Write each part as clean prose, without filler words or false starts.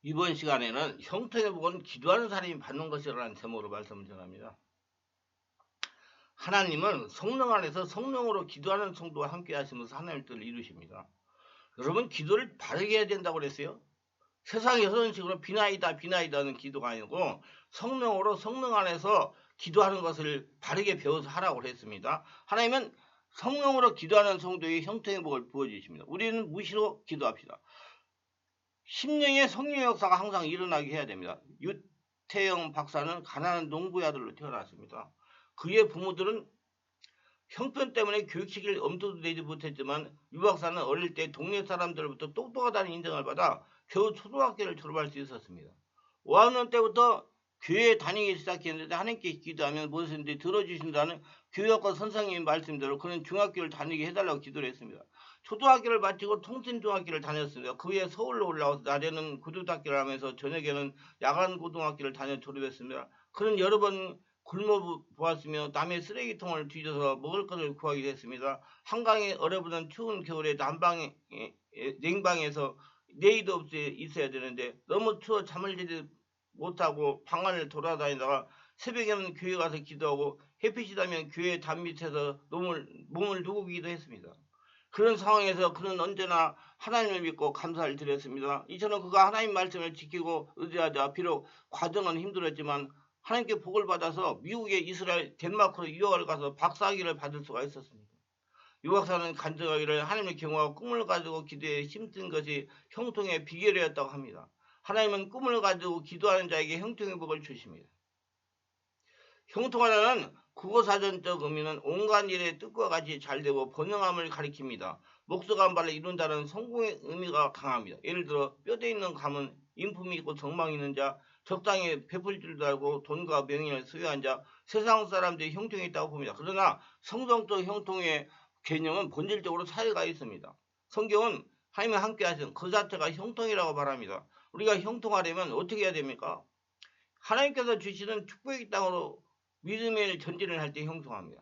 이번 시간에는 형통의 복은 기도하는 사람이 받는 것이라는 제목으로 말씀을 전합니다. 하나님은 성령 안에서 성령으로 기도하는 성도와 함께 하시면서 하나님의 뜻을 이루십니다. 여러분, 기도를 바르게 해야 된다고 그랬어요. 세상에서 그런 식으로 비나이다 하는 기도가 아니고 성령으로 성령 안에서 기도하는 것을 바르게 배워서 하라고 했습니다. 하나님은 성령으로 기도하는 성도의 형통의 복을 부어주십니다. 우리는 무시로 기도합시다. 심령의 성령의 역사가 항상 일어나게 해야 됩니다. 유태영 박사는 가난한 농부의 아들로 태어났습니다. 그의 부모들은 형편 때문에 교육시키를 엄두도 내지 못했지만 유 박사는 어릴 때 동네 사람들로부터 똑똑하다는 인정을 받아 겨우 초등학교를 졸업할 수 있었습니다. 5학년 때부터 교회에 다니기 시작했는데 하나님께 기도하면 무엇인지 들어주신다는 교육학과 선생님의 말씀대로 그는 중학교를 다니게 해달라고 기도를 했습니다. 초등학교를 마치고 통신중학교를 다녔습니다. 그 후에 서울로 올라와서 낮에는 고등학교를 하면서 저녁에는 야간고등학교를 다녀 졸업했습니다. 그는 여러 번 굶어 보았으며 남의 쓰레기통을 뒤져서 먹을 것을 구하기도 했습니다. 한강에 얼어붙은 추운 겨울에 냉방에서 내일도 없이 있어야 되는데 너무 추워 잠을 자지 못하고 방 안을 돌아다니다가 새벽에는 교회 가서 기도하고 햇빛이 나면 교회 담 밑에서 몸을 누우기도 했습니다. 그런 상황에서 그는 언제나 하나님을 믿고 감사를 드렸습니다. 이처럼 그가 하나님 말씀을 지키고 의지하자 비록 과정은 힘들었지만 하나님께 복을 받아서 미국의 이스라엘 덴마크로 유학을 가서 박사학위를 받을 수가 있었습니다. 유 박사는 간증하기를 하나님의 경우와 꿈을 가지고 기도에 힘쓴 것이 형통의 비결이었다고 합니다. 하나님은 꿈을 가지고 기도하는 자에게 형통의 복을 주십니다. 형통하다는 국어사전적 의미는 온갖 일에 뜻과 같이 잘되고 번영함을 가리킵니다. 목수가 한 발을 이룬다는 성공의 의미가 강합니다. 예를 들어 뼈대 있는 감은 인품이 있고 정망이 있는 자, 적당히 베풀 줄도 알고 돈과 명예를 소유한 자, 세상 사람들이 형통이 있다고 봅니다. 그러나 성경적 형통의 개념은 본질적으로 차이가 있습니다. 성경은 하나님과 함께 하시는 그 자체가 형통이라고 말합니다. 우리가 형통하려면 어떻게 해야 됩니까? 하나님께서 주시는 축복의 땅으로 믿음의 전진을 할 때 형통합니다.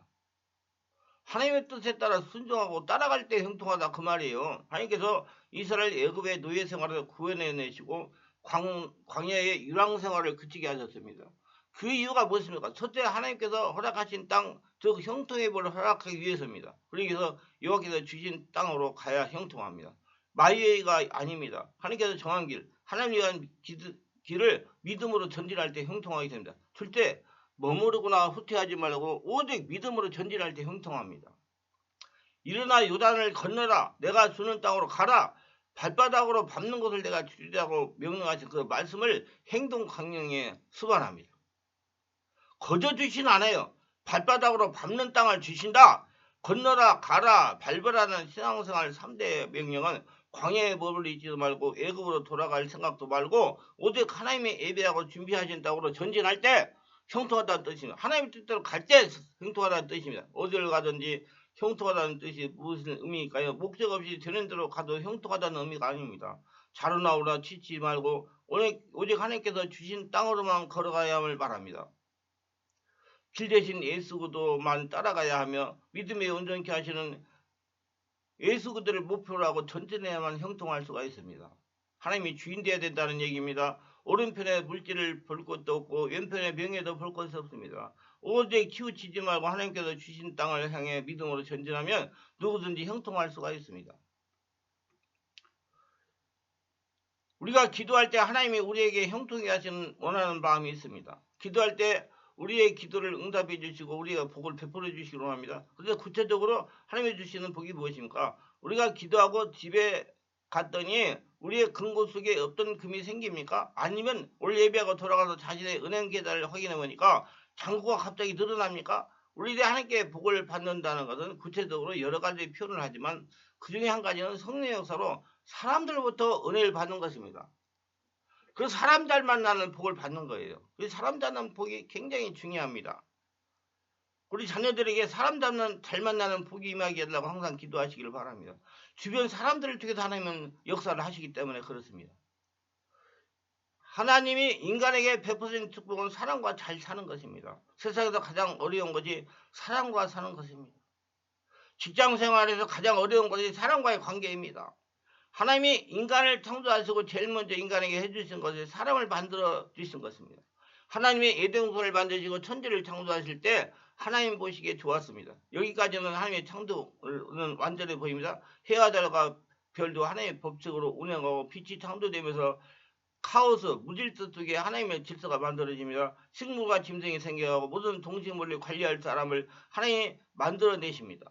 하나님의 뜻에 따라 순종하고 따라갈 때 형통하다 그 말이에요. 하나님께서 이스라엘 애굽의 노예 생활을 구해내시고 광야의 유랑 생활을 그치게 하셨습니다. 그 이유가 무엇입니까? 첫째, 하나님께서 허락하신 땅, 즉 형통의 복을 허락하기 위해서입니다. 그래서 여호와께서 주신 땅으로 가야 형통합니다. 마이웨이가 아닙니다. 하나님께서 정한 길, 하나님을 위한 길을 믿음으로 전진할 때 형통하게 됩니다. 둘째, 머무르거나 후퇴하지 말고 오직 믿음으로 전진할 때 형통합니다. 일어나 요단을 건너라, 내가 주는 땅으로 가라, 발바닥으로 밟는 것을 내가 주리라고 명령하신 그 말씀을 행동 강령에 수반합니다. 거저 주진 않아요. 발바닥으로 밟는 땅을 주신다. 건너라, 가라, 밟으라는 신앙생활 3대 명령은 광야에 머물리지도 말고 애굽으로 돌아갈 생각도 말고 오직 하나님의 예배하고 준비하신 땅으로 전진할 때 형통하다는 뜻입니다. 하나님의 뜻대로 갈 때 형통하다는 뜻입니다. 어디를 가든지 형통하다는 뜻이 무슨 의미일까요? 목적 없이 되는 대로 가도 형통하다는 의미가 아닙니다. 자로 나오라 치지 말고 오직 하나님께서 주신 땅으로만 걸어가야 함을 말합니다. 길 대신 예수 그리스도만 따라가야 하며 믿음에 온전케 하시는 예수 그리스도를 목표로 하고 전진해야만 형통할 수가 있습니다. 하나님이 주인 되어야 된다는 얘기입니다. 오른편에 물질을 볼 것도 없고 왼편에 명예도 볼 것이 없습니다. 오직 치우치지 말고 하나님께서 주신 땅을 향해 믿음으로 전진하면 누구든지 형통할 수가 있습니다. 우리가 기도할 때 하나님이 우리에게 형통하게 하시는 원하는 마음이 있습니다. 기도할 때 우리의 기도를 응답해 주시고 우리가 복을 베풀어 주시기 원합니다. 그래서 구체적으로 하나님이 주시는 복이 무엇입니까? 우리가 기도하고 집에 갔더니 우리의 금고 속에 어떤 금이 생깁니까? 아니면 올 예배하고 돌아가서 자신의 은행 계좌를 확인해 보니까 잔고가 갑자기 늘어납니까? 우리들이 하나님께 복을 받는다는 것은 구체적으로 여러 가지 표현을 하지만 그 중에 한 가지는 성령의 역사로 사람들로부터 은혜를 받는 것입니다. 그 사람 잘 만나는 복을 받는 거예요. 그 사람 닮는 복이 굉장히 중요합니다. 우리 자녀들에게 사람 잘 만나는 복이 임하게 해달라고 항상 기도하시기를 바랍니다. 주변 사람들을 통해서 하나님은 역사를 하시기 때문에 그렇습니다. 하나님이 인간에게 베푸신 축복은 사랑과 잘 사는 것입니다. 세상에서 가장 어려운 것이 사랑과 사는 것입니다. 직장 생활에서 가장 어려운 것이 사람과의 관계입니다. 하나님이 인간을 창조하시고 제일 먼저 인간에게 해주신 것이 사람을 만들어 주신 것입니다. 하나님이 에덴동산을 만드시고 천지를 창조하실 때 하나님 보시기에 좋았습니다. 여기까지는 하나님의 창조는 완전해 보입니다. 해와 달과 별도 하나님의 법칙으로 운행하고 빛이 창조되면서 카오스, 무질서 속에 하나님의 질서가 만들어집니다. 식물과 짐승이 생겨가고 모든 동식물을 관리할 사람을 하나님이 만들어내십니다.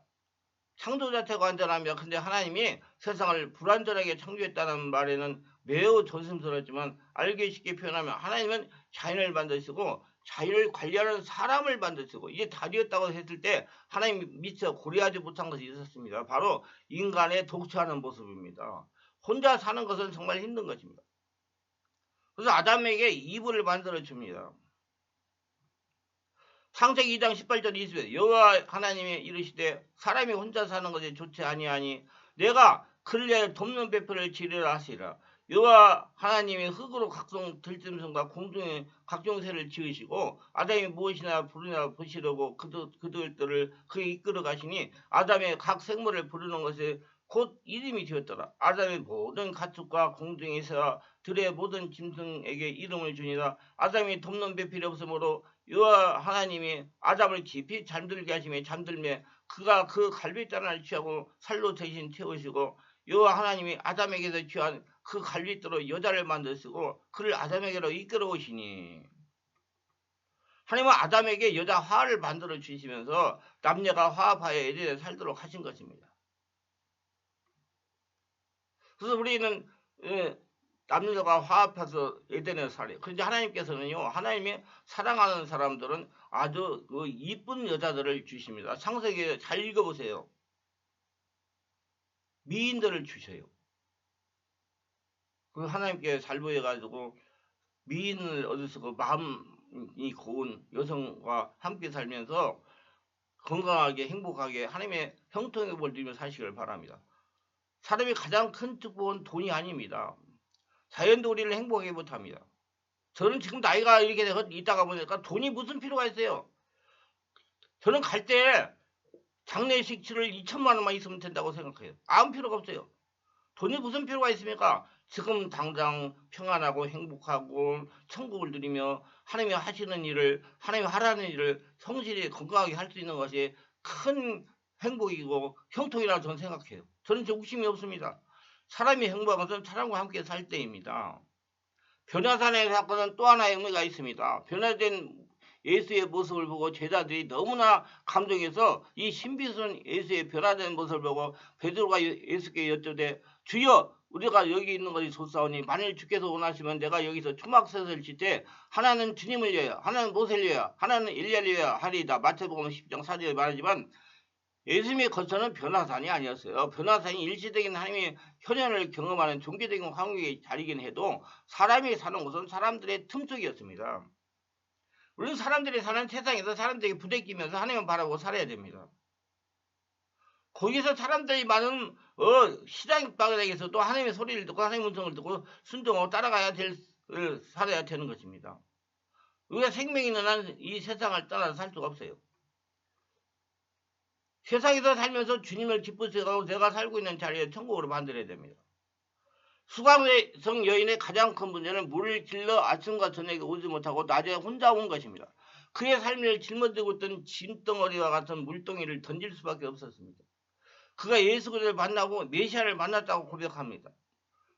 창조 자체가 완전합니다. 근데 하나님이 세상을 불완전하게 창조했다는 말에는 매우 조심스럽지만 알기 쉽게 표현하면 하나님은 자연을 만드시고 자연을 관리하는 사람을 만드시고 이게 다리였다고 했을 때 하나님이 미처 고려하지 못한 것이 있었습니다. 바로 인간의 독처하는 모습입니다. 혼자 사는 것은 정말 힘든 것입니다. 그래서 아담에게 이불을 만들어 줍니다. 창세기 2장 18절 20절 여호와 하나님이 이르시되 사람이 혼자 사는 것이 좋지 아니하니 내가 근래 돕는 배표를 지으라 하시라. 여호와 하나님이 흙으로 각종 들짐승과 공중의 각종 새를 지으시고 아담이 무엇이나 부르나 보시려고 그들을 그에 이끌어 가시니 아담의 각 생물을 부르는 것이 곧 이름이 되었더라. 아담의 모든 가축과 공중의 새와 들의 모든 짐승에게 이름을 주니라. 아담이 돕는 배필이 없으므로 여호와 하나님이 아담을 깊이 잠들게 하시며 잠들매 그가 그 갈빗단을 취하고 살로 대신 태우시고 여호와 하나님이 아담에게서 취한 그 갈빗대로 여자를 만드시고 그를 아담에게로 이끌어 오시니 하나님은 아담에게 여자 화를 만들어 주시면서 남녀가 화합하여 에덴에 살도록 하신 것입니다. 그래서 우리는 남녀가 화합해서 에덴에 살아요. 그런데 하나님께서는요, 하나님이 사랑하는 사람들은 아주 그 이쁜 여자들을 주십니다. 창세기 잘 읽어보세요. 미인들을 주셔요. 그 하나님께 잘 보여가지고 미인을 얻으시고 마음이 고운 여성과 함께 살면서 건강하게 행복하게 하나님의 형통의 복을 누리며 사시길 바랍니다. 사람이 가장 큰 축복은 돈이 아닙니다. 자연도 우리를 행복하게 못합니다. 저는 지금 나이가 이렇게 있다가 보니까 돈이 무슨 필요가 있어요. 저는 갈 때 장례식 치를 2천만 원만 있으면 된다고 생각해요. 아무 필요가 없어요. 돈이 무슨 필요가 있습니까? 지금 당장 평안하고 행복하고 천국을 누리며 하나님이 하시는 일을 하나님이 하라는 일을 성실히 건강하게 할 수 있는 것이 큰 행복이고 형통이라고 저는 생각해요. 저는 욕심이 없습니다. 사람이 행복한 것은 사람과 함께 살 때입니다. 변화산의 사건은 또 하나의 의미가 있습니다. 변화된 예수의 모습을 보고 제자들이 너무나 감동해서 이 신비스러운 예수의 변화된 모습을 보고 베드로가 예수께 여쭈되 주여 우리가 여기 있는 것이 좋사오니 만일 주께서 원하시면 내가 여기서 초막셋을 짓되 하나는 주님을 위하여 하나는 모세를 위하여 하나는 엘리야를 위하여 하리이다. 마태복음 10장 4절에 말하지만 예수님의 거처는 변화산이 아니었어요. 변화산이 일시적인 하나님의 현현을 경험하는 종교적인 환경의 자리긴 해도 사람이 사는 곳은 사람들의 틈속이었습니다. 우리는 사람들이 사는 세상에서 사람들에게 부대끼면서 하나님을 바라보고 살아야 됩니다. 거기서 사람들이 많은 시장 방향에서도 하나님의 소리를 듣고 하나님의 음성을 듣고 순종하고 따라가야 살아야 되는 것입니다. 우리가 생명이 있는 한 이 세상을 떠나서 살 수가 없어요. 세상에서 살면서 주님을 기쁘시게 하고 내가 살고 있는 자리에 천국으로 만들어야 됩니다. 수강성 여인의 가장 큰 문제는 물을 길러 아침과 저녁에 오지 못하고 낮에 혼자 온 것입니다. 그의 삶을 짊어지고 있던 짐덩어리와 같은 물동이를 던질 수밖에 없었습니다. 그가 예수 그리스도를 만나고 메시아를 만났다고 고백합니다.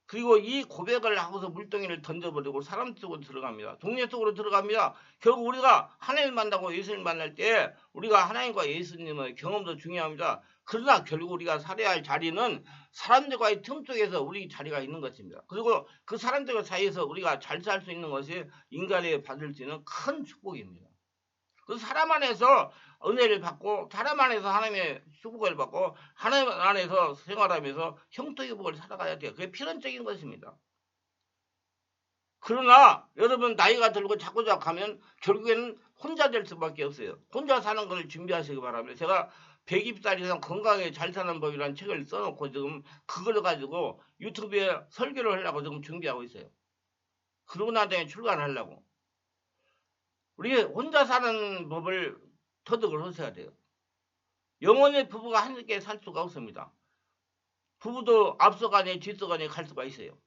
그리고 이 고백을 하고서 물동이를 던져버리고 사람 속으로 들어갑니다. 동네 속으로 들어갑니다. 결국 우리가 하나님을 만나고 예수님을 만날 때 우리가 하나님과 예수님의 경험도 중요합니다. 그러나 결국 우리가 살아야 할 자리는 사람들과의 틈 속에서 우리 자리가 있는 것입니다. 그리고 그 사람들 사이에서 우리가 잘 살 수 있는 것이 인간이 받을 수 있는 큰 축복입니다. 그 사람 안에서 은혜를 받고 사람 안에서 하나님의 축복을 받고 하나님 안에서 생활하면서 형통의 복을 살아가야 돼요. 그게 필연적인 것입니다. 그러나 여러분 나이가 들고 자꾸 하면 결국에는 혼자 될 수밖에 없어요. 혼자 사는 걸 준비하시기 바랍니다. 제가 120살 이상 건강하게 잘 사는 법이라는 책을 써놓고 지금 그걸 가지고 유튜브에 설교를 하려고 지금 준비하고 있어요. 그러고 나중에 출간하려고. 우리 혼자 사는 법을 터득을 하셔야 돼요. 영혼의 부부가 함께 살 수가 없습니다. 부부도 앞서가니 뒤서가니 갈 수가 있어요.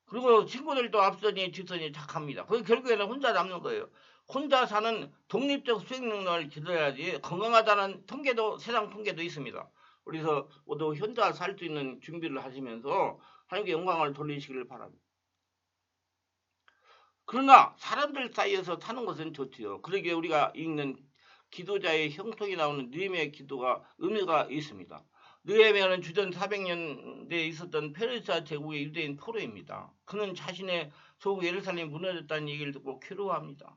그리고 친구들도 앞서니 뒤서니 착합니다. 그 결국에는 혼자 남는 거예요. 혼자 사는 독립적 수행 능력을 기르어야지 건강하다는 통계도 세상 통계도 있습니다. 그래서 모두 혼자 살 수 있는 준비를 하시면서 하나님께 영광을 돌리시기를 바랍니다. 그러나 사람들 사이에서 사는 것은 좋지요. 그러기에 우리가 읽는 기도자의 형통이 나오는 느헤미야의 기도가 의미가 있습니다. 느헤미야는 주전 400년대에 있었던 페르시아 제국의 유대인 포로입니다. 그는 자신의 조국 예루살렘이 무너졌다는 얘기를 듣고 괴로워합니다.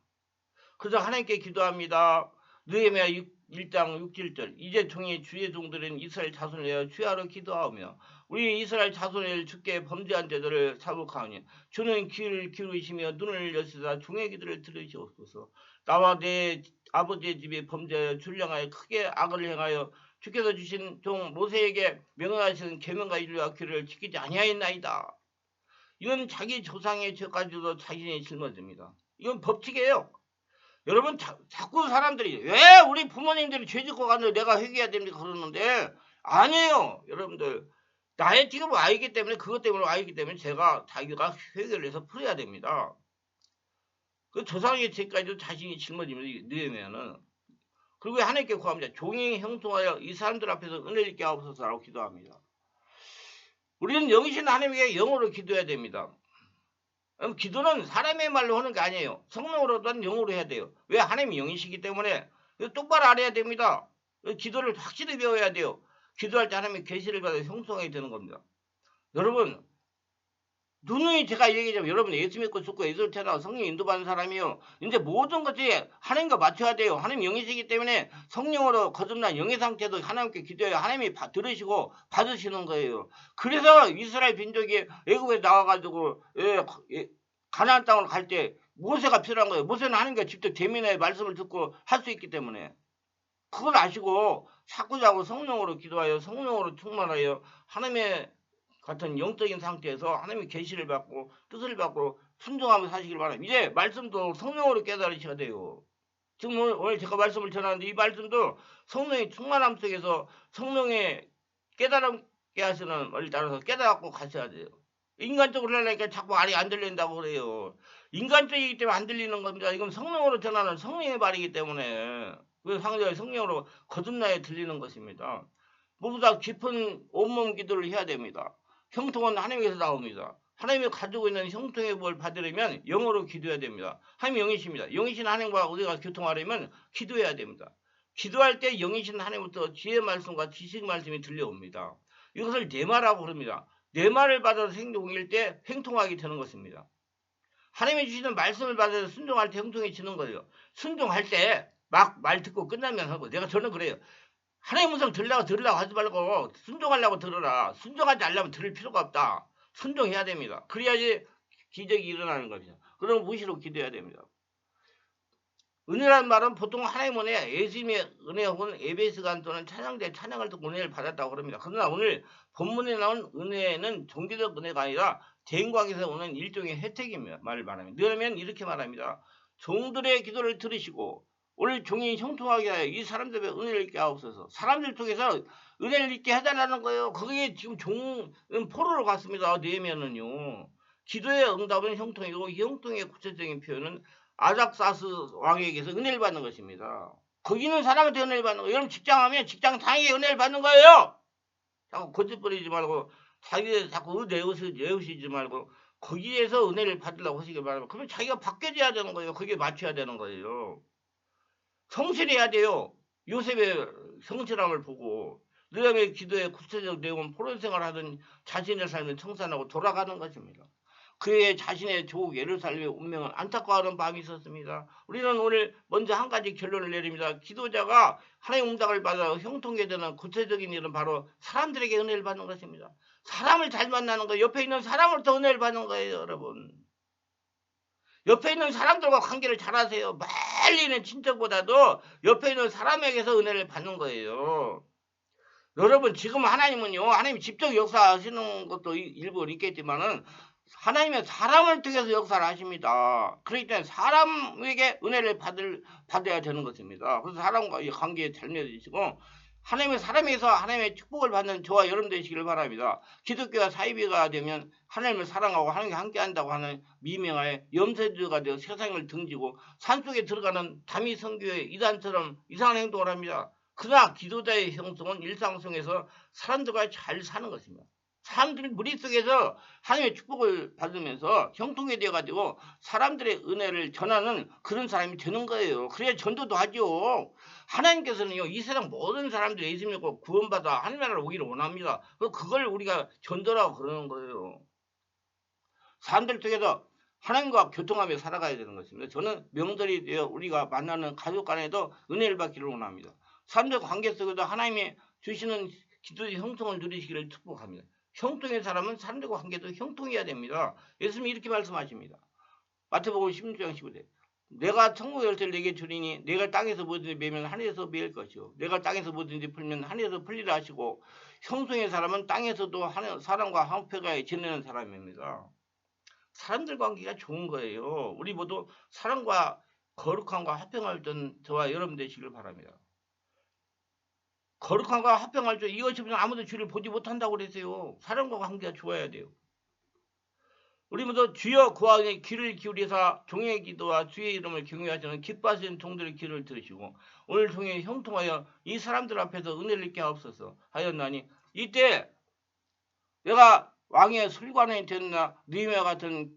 그래서 하나님께 기도합니다. 느헤미야 1장 6, 7절 이제 종이 주의 종들은 이스라엘 자손을 위하여 주야로 기도하며 우리 이스라엘 자손을 주께 범죄한 자들을 사복하오니 주는 귀를 기울이시며 눈을 여시사 종의 기도를 들으시옵소서. 나와 내 아버지의 집에 범죄하여 주를 향하여 크게 악을 행하여 주께서 주신 종 모세에게 명령하시는 계명과 윤리와 규례를 지키지 아니하였나이다. 이건 자기 조상의 죄까지도 자신이 짊어집니다. 이건 법칙이에요. 여러분 자꾸 사람들이 왜 우리 부모님들이 죄 짓고 갔는데 내가 회개해야 됩니까 그러는데 아니에요. 여러분들 나의 지금 와 있기 때문에 그것 때문에 와 있기 때문에 자기가 회개를 해서 풀어야 됩니다. 그 조상의 죄까지도 자신이 짊어집니다. 느헤미야는. 그리고 하나님께 구합니다. 종이 형통하여 이 사람들 앞에서 은혜를 있게 하옵소서라고 기도합니다. 우리는 영이신 하나님에게 영으로 기도해야 됩니다. 기도는 사람의 말로 하는 게 아니에요. 성령으로든 영으로 해야 돼요. 왜? 하나님이 영이시기 때문에 똑바로 알아야 됩니다. 기도를 확실히 배워야 돼요. 기도할 때 하나님의 계시를 받아 형성하게 되는 겁니다. 여러분 누누이 제가 얘기하자면 여러분 예수 믿고 죽고 예수를 태어나고 성령 인도받는 사람이요. 이제 모든 것이 하나님과 맞춰야 돼요. 하나님 영이시기 때문에 성령으로 거듭난 영의 상태도 하나님께 기도해야 하나님이 들으시고 받으시는 거예요. 그래서 이스라엘 민족이 애굽에 나와가지고 가나안 땅으로 갈 때 모세가 필요한 거예요. 모세는 하나님과 직접 대면의 말씀을 듣고 할 수 있기 때문에 그걸 아시고 자꾸자꾸 성령으로 기도하여 성령으로 충만하여 하나님의 같은 영적인 상태에서 하나님의 계시를 받고 뜻을 받고 순종하며 사시길 바랍니다. 이제 말씀도 성령으로 깨달으셔야 돼요. 지금 오늘 제가 말씀을 전하는데 이 말씀도 성령의 충만함 속에서 성령의 깨달음게 하시는 말을 따라서 깨달고 가셔야 돼요. 인간적으로 하려니까 자꾸 말이 안 들린다고 그래요. 인간적이기 때문에 안 들리는 겁니다. 이건 성령으로 전하는 성령의 말이기 때문에 그 상대의 성령으로 거듭나야 들리는 것입니다. 무엇보다 깊은 온몸 기도를 해야 됩니다. 형통은 하나님께서 나옵니다. 하나님이 가지고 있는 형통의 복을 받으려면 영어로 기도해야 됩니다. 하나님이 영이십니다. 영이신 하나님과 우리가 교통하려면 기도해야 됩니다. 기도할 때 영이신 하나님부터 지혜 말씀과 지식 말씀이 들려옵니다. 이것을 내마라고 부릅니다. 내마를 받아서 행동일 때 행통하게 되는 것입니다. 하나님이 주시는 말씀을 받아서 순종할 때 형통해지는 거예요. 순종할 때 막 말 듣고 끝나면 하고 저는 그래요. 하나님 음성 들으려고 하지 말고 순종하려고 들어라. 순종하지 않으려면 들을 필요가 없다. 순종해야 됩니다. 그래야지 기적이 일어나는 겁니다. 그럼 무시로 기도해야 됩니다. 은혜라는 말은 보통 하나님 은혜, 예수님의 은혜 혹은 에베스 간도는 찬양대 찬양을 듣고 은혜를 받았다고 그럽니다. 그러나 오늘 본문에 나온 은혜는 종교적 은혜가 아니라 대인과에서 오는 일종의 혜택입니다. 말을 말합니다. 그러면 이렇게 말합니다. 종들의 기도를 들으시고 오늘 종이 형통하게 하여 이 사람들의 은혜를 있게 하옵소서. 사람들 통해서 은혜를 있게 해달라는 거예요. 그게 지금 종은 포로로 갔습니다. 느헤미야는요. 기도의 응답은 형통이고 이 형통의 구체적인 표현은 아작사스 왕에게서 은혜를 받는 것입니다. 거기 있는 사람한테 은혜를 받는 거예요. 여러분 직장하면 직장 당에 은혜를 받는 거예요. 자꾸 거짓부리지 말고 자꾸 내우시지 말고 거기에서 은혜를 받으려고 하시길 바랍니다. 그러면 자기가 바뀌어져야 되는 거예요. 거기에 맞춰야 되는 거예요. 성실해야 돼요. 요셉의 성실함을 보고 느헤미야의 기도의 구체적 내용은 포로 생활을 하던 자신의 삶을 청산하고 돌아가는 것입니다. 그의 자신의 조국 예루살렘의 운명은 안타까워하는 밤이 있었습니다. 우리는 오늘 먼저 한 가지 결론을 내립니다. 기도자가 하나님의 응답을 받아 형통하게 되는 구체적인 일은 바로 사람들에게 은혜를 받는 것입니다. 사람을 잘 만나는 거예요. 옆에 있는 사람으로부터 은혜를 받는 거예요. 여러분. 옆에 있는 사람들과 관계를 잘하세요. 멀리 있는 친척보다도 옆에 있는 사람에게서 은혜를 받는 거예요. 여러분 지금 하나님은요. 하나님이 직접 역사하시는 것도 일부 있겠지만은 하나님은 사람을 통해서 역사를 하십니다. 그렇기 때문에 사람에게 은혜를 받아야 되는 것입니다. 그래서 사람과의 관계에 잘 맺으시고 하나님의 사람에서 하나님의 축복을 받는 저와 여러분 되시기를 바랍니다. 기독교가 사이비가 되면 하나님을 사랑하고 하나님과 함께한다고 하는 미명하에 염세주가 되어 세상을 등지고 산속에 들어가는 다미 선교의 이단처럼 이상한 행동을 합니다. 그러나 기도자의 형성은 일상 속에서 사람들과 잘 사는 것입니다. 사람들이 머릿속에서 하나님의 축복을 받으면서 형통이 되어가지고 사람들의 은혜를 전하는 그런 사람이 되는 거예요. 그래야 전도도 하죠. 하나님께서는요, 이 세상 모든 사람들이 예수 믿고 구원받아 하나님 나라를 오기를 원합니다. 그걸 우리가 전도라고 그러는 거예요. 사람들 속에서 하나님과 교통하며 살아가야 되는 것입니다. 저는 명절이 되어 우리가 만나는 가족 간에도 은혜를 받기를 원합니다. 사람들 관계 속에도 하나님이 주시는 기도의 형통을 누리시기를 축복합니다. 형통의 사람은 사람들과 관계도 형통해야 됩니다. 예수님이 이렇게 말씀하십니다. 마태복음 16장 15절. 내가 천국 열쇠를 내게 주리니 내가 땅에서 뭐든지 매면 하늘에서 매일 것이요 내가 땅에서 뭐든지 풀면 하늘에서 풀리라 하시고 형통의 사람은 땅에서도 사람과 화평하게 지내는 사람입니다. 사람들 관계가 좋은 거예요. 우리 모두 사랑과 거룩함과 화평할 땐 저와 여러분 되시길 바랍니다. 거룩함과 화평할 때 이것이 없으면 아무도 주를 보지 못한다고 그랬어요. 사람과 관계가 좋아야 돼요. 우리 모두 주여 구하니 귀를 기울이사 종의 기도와 주의 이름을 경외하시는 기뻐하시는 종들의 귀를 들으시고 오늘 통해 형통하여 이 사람들 앞에서 은혜를 입게 하옵소서 하였나니 이때 내가 왕의 술관에 되나 느헤미야 같은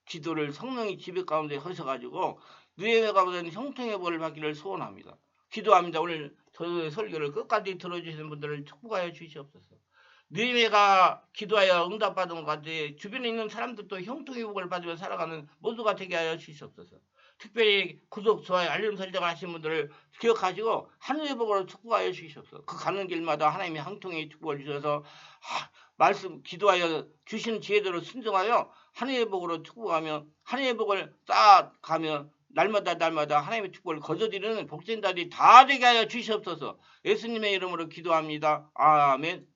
기도를 성령이 지배 가운데 하셔가지고 느헤미야가 받은 형통의 벌을 받기를 소원합니다. 기도합니다. 오늘 저의 설교를 끝까지 들어주시는 분들을 축복하여 주시옵소서. 느헤미야가 기도하여 응답받은 것 같이 주변에 있는 사람들도 형통의 복을 받으며 살아가는 모두가 되게 하여 주시옵소서. 특별히 구독, 좋아요, 알림 설정 하신 분들을 기억하시고 하늘의 복으로 축복하여 주시옵소서. 그 가는 길마다 하나님의 형통의 축복을 주셔서 말씀 기도하여 주신 지혜대로 순종하여 하나님의 복으로 축복하며 하나님의 복을 쌓아가며 날마다 하나님의 축복을 거저드리는 복된자들이 다 되게 하여 주시옵소서. 예수님의 이름으로 기도합니다. 아멘.